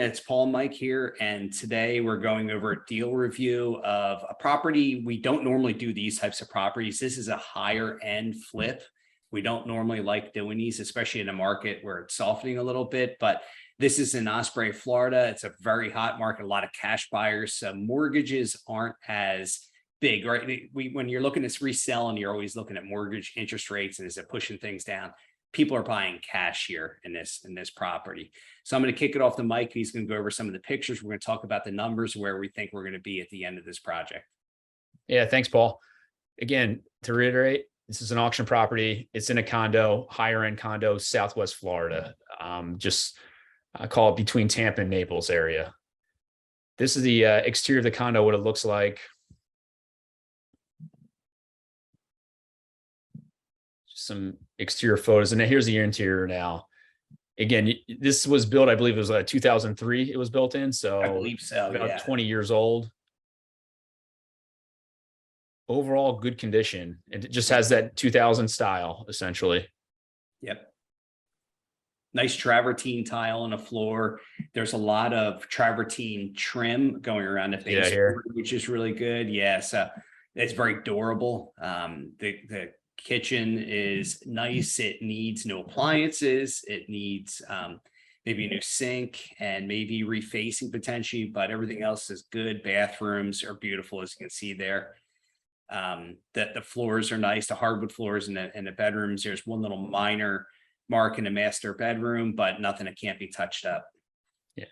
It's Paul and Mike here, and today we're going over a deal review of a property. We don't normally do these types of properties. This is a higher end flip. We don't normally like doing these, especially in a market where it's softening a little bit, but this is in Osprey, Florida. It's a very hot market, a lot of cash buyers. So mortgages aren't as big, right? When you're looking at reselling, you're always looking at mortgage interest rates and is it pushing things down? People are buying cash here in this property. So I'm going to kick it off to Mike. He's going to go over some of the pictures. We're going to talk about the numbers, where we think we're going to be at the end of this project. Yeah, thanks, Paul. Again, to reiterate, this is an auction property. It's in a condo, higher end condo, Southwest Florida. I call it between Tampa and Naples area. This is the exterior of the condo, what it looks like. Some exterior photos, and then here's the interior now. Again, this was built, I believe it was 2003 it was built in, so I believe so, about yeah. 20 years old. Overall good condition. It just has that 2000 style essentially. Yep. Nice travertine tile on the floor. There's a lot of travertine trim going around the base, here, which is really good. Yeah, so it's very durable. The kitchen is nice. It needs no appliances. It needs maybe a new sink and maybe refacing potentially, but everything else is good. Bathrooms are beautiful, as you can see there. That the floors are nice, the hardwood floors in the bedrooms. There's one little minor mark in the master bedroom, but nothing that can't be touched up. Yeah.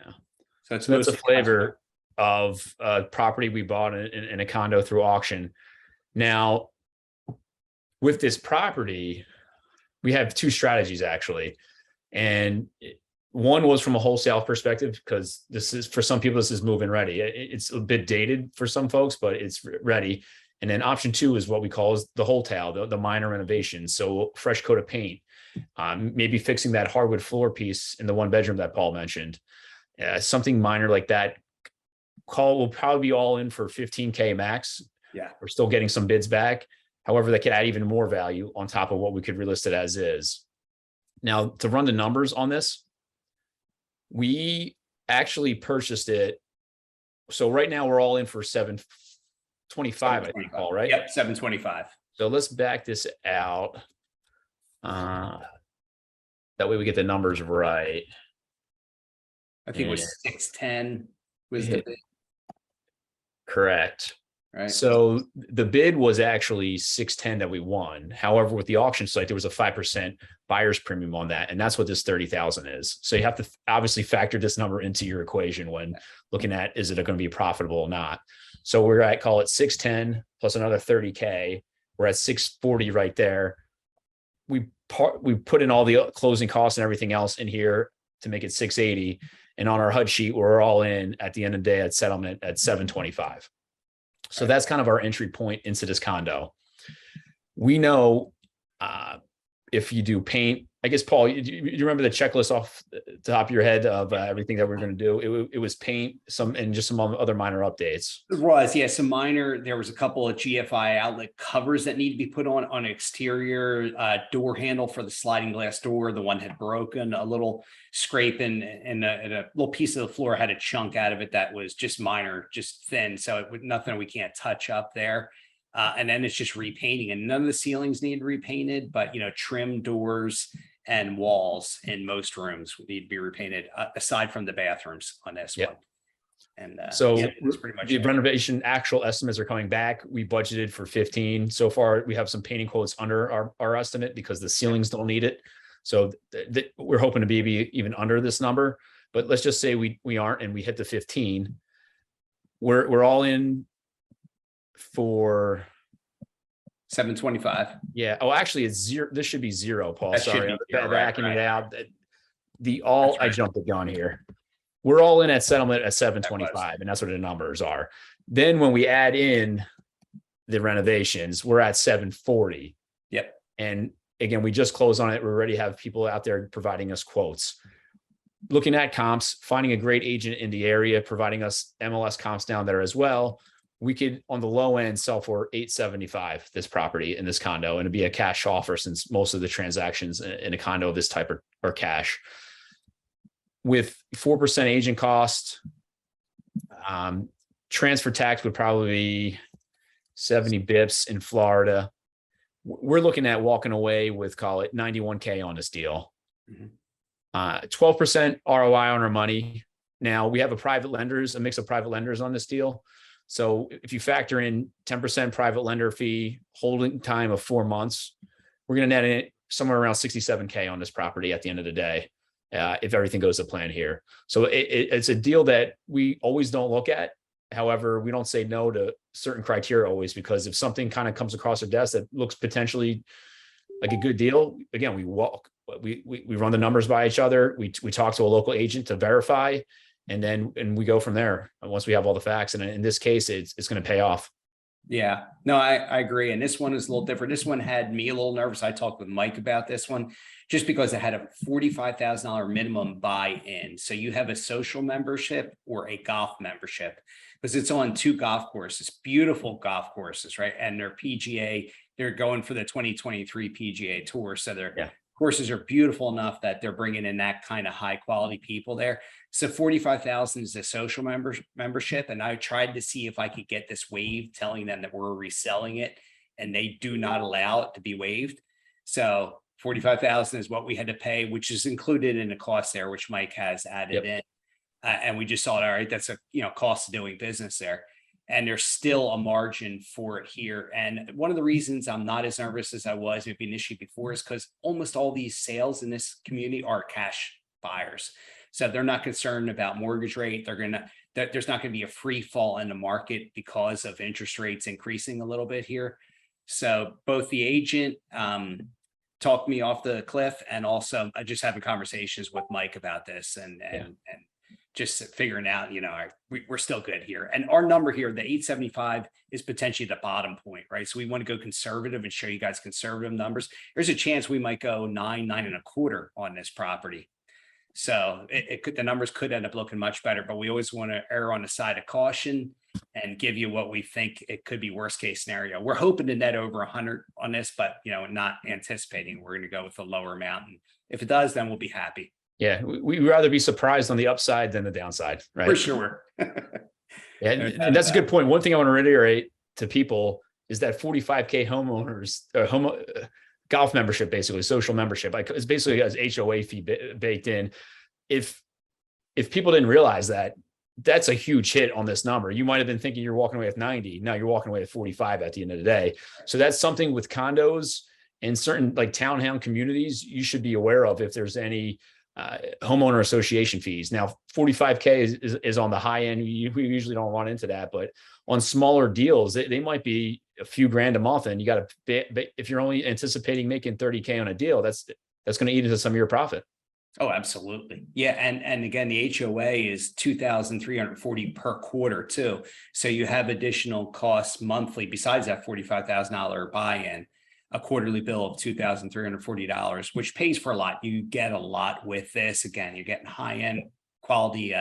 So that's a flavor of property we bought in a condo through auction. Now, with this property, we have two strategies actually. And one was from a wholesale perspective, because this is, for some people, this is move-in ready. It's a bit dated for some folks, but it's ready. And then option two is what we call is the Wholetail, the minor renovations. So fresh coat of paint, maybe fixing that hardwood floor piece in the one bedroom that Paul mentioned. Something minor like that. Will probably be all in for 15K max. Yeah. We're still getting some bids back. However, that could add even more value on top of what we could relist it as is. Now, to run the numbers on this, we actually purchased it. So right now we're all in for 725, I think, Paul, right? Yep, 725. So let's back this out. That way we get the numbers right. I think it was 610 was the bid. Correct. Right. So the bid was actually 610 that we won. However, with the auction site, there was a 5% buyer's premium on that. And that's what this 30,000 is. So you have to obviously factor this number into your equation when looking at, is it going to be profitable or not? So we're at, call it 610 plus another 30K. We're at 640 right there. We put in all the closing costs and everything else in here to make it 680. And on our HUD sheet, we're all in at the end of the day at settlement at 725. So that's kind of our entry point into this condo. We know if you do paint, I guess, Paul, you remember the checklist off the top of your head of everything that we're going to do? It was paint, and just some other minor updates. It was, yeah, some minor. There was a couple of GFI outlet covers that need to be put on exterior door handle for the sliding glass door. The one had broken, a little scraping, and a little piece of the floor had a chunk out of it that was just minor, just thin. So it was nothing we can't touch up there. And then it's just repainting, and none of the ceilings need repainted, but trim doors and walls in most rooms need to be repainted, aside from the bathrooms on this one. And so that's pretty much the it. renovation actual estimates are coming back. We budgeted for 15 so far. We have some painting quotes under our estimate because the ceilings don't need it. So we're hoping to be even under this number, but let's just say we aren't, and we hit the 15. We're all in for 725. Yeah. Oh, actually, it's zero. This should be zero, Paul. That Sorry, backing it out. I jumped the gun here. We're all in at settlement at 725, and that's what the numbers are. Then when we add in the renovations, we're at 740. Yep. And again, we just closed on it. We already have people out there providing us quotes. Looking at comps, finding a great agent in the area, providing us MLS comps down there as well. We could, on the low end, sell for $875 this property in this condo, and it'd be a cash offer since most of the transactions in a condo of this type are cash. with 4% agent cost, transfer tax would probably be 70 bips in Florida. We're looking at walking away with, call it 91K on this deal. 12% ROI on our money. Now we have a mix of private lenders on this deal. So if you factor in 10% private lender fee, holding time of 4 months, we're going to net in somewhere around 67K on this property at the end of the day, if everything goes to plan here. So it's a deal that we always don't look at. However, we don't say no to certain criteria always, because if something kind of comes across our desk that looks potentially like a good deal, again, we run the numbers by each other. We talk to a local agent to verify, and we go from there once we have all the facts. And in this case, it's going to pay off. Yeah, no, I agree. And this one is a little different. This one had me a little nervous. I talked with Mike about this one just because it had a $45,000 minimum buy-in. So you have a social membership or a golf membership, because it's on 2 golf courses, beautiful golf courses, right? And they're PGA, they're going for the 2023 PGA Tour. So their courses are beautiful enough that they're bringing in that kind of high quality people there. So 45,000 is a social membership. And I tried to see if I could get this waived, telling them that we're reselling it and they do not allow it to be waived. So 45,000 is what we had to pay, which is included in the cost there, which Mike has added in. And we just saw it, all right, that's a cost of doing business there. And there's still a margin for it here. And one of the reasons I'm not as nervous as I was maybe initially before is because almost all these sales in this community are cash buyers. So they're not concerned about mortgage rate. There's not going to be a free fall in the market because of interest rates increasing a little bit here. So both the agent talked me off the cliff, and also just having conversations with Mike about this and just figuring out, we're still good here. And our number here, the 875, is potentially the bottom point, right? So we want to go conservative and show you guys conservative numbers. There's a chance we might go 9.25 on this property. So the numbers could end up looking much better, but we always want to err on the side of caution and give you what we think it could be worst case scenario. We're hoping to net over 100 on this, but not anticipating we're going to go with a lower amount. And if it does, then we'll be happy. Yeah, we'd rather be surprised on the upside than the downside, right? For sure. And that's a good point. One thing I want to reiterate to people is that 45K homeowners, golf membership, basically social membership, like it's basically has HOA fee baked in. If people didn't realize that, that's a huge hit on this number. You might have been thinking you're walking away with 90. Now you're walking away with 45 at the end of the day. So that's something with condos and certain like townhouse communities you should be aware of if there's any homeowner association fees. Now 45K is on the high end. We usually don't run into that, but on smaller deals, they might be a few grand a month, and you got to, if you're only anticipating making 30K on a deal, that's going to eat into some of your profit. Oh, absolutely. Yeah. And again, the HOA is $2,340 per quarter too. So you have additional costs monthly besides that $45,000 buy-in. A quarterly bill of $2,340, which pays for a lot. You get a lot with this. Again, you're getting high-end quality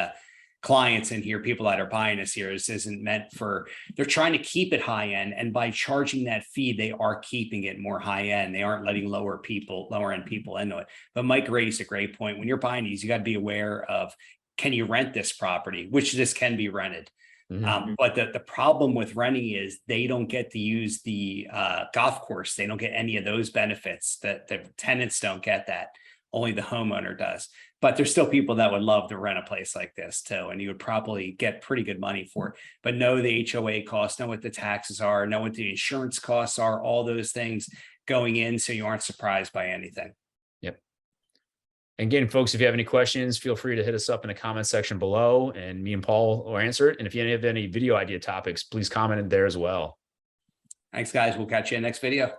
clients in here, people that are buying this here. This isn't meant for, they're trying to keep it high-end. And by charging that fee, they are keeping it more high-end. They aren't letting lower end people into it. But Mike raised a great point. When you're buying these, you got to be aware of, can you rent this property, which this can be rented. But the problem with renting is they don't get to use the golf course. They don't get any of those benefits. That the tenants don't get that. Only the homeowner does. But there's still people that would love to rent a place like this too. And you would probably get pretty good money for it. But know the HOA costs, know what the taxes are, know what the insurance costs are, all those things going in, so you aren't surprised by anything. Again, folks, if you have any questions, feel free to hit us up in the comment section below, and me and Paul will answer it. And if you have any video idea topics, please comment in there as well. Thanks, guys. We'll catch you in the next video.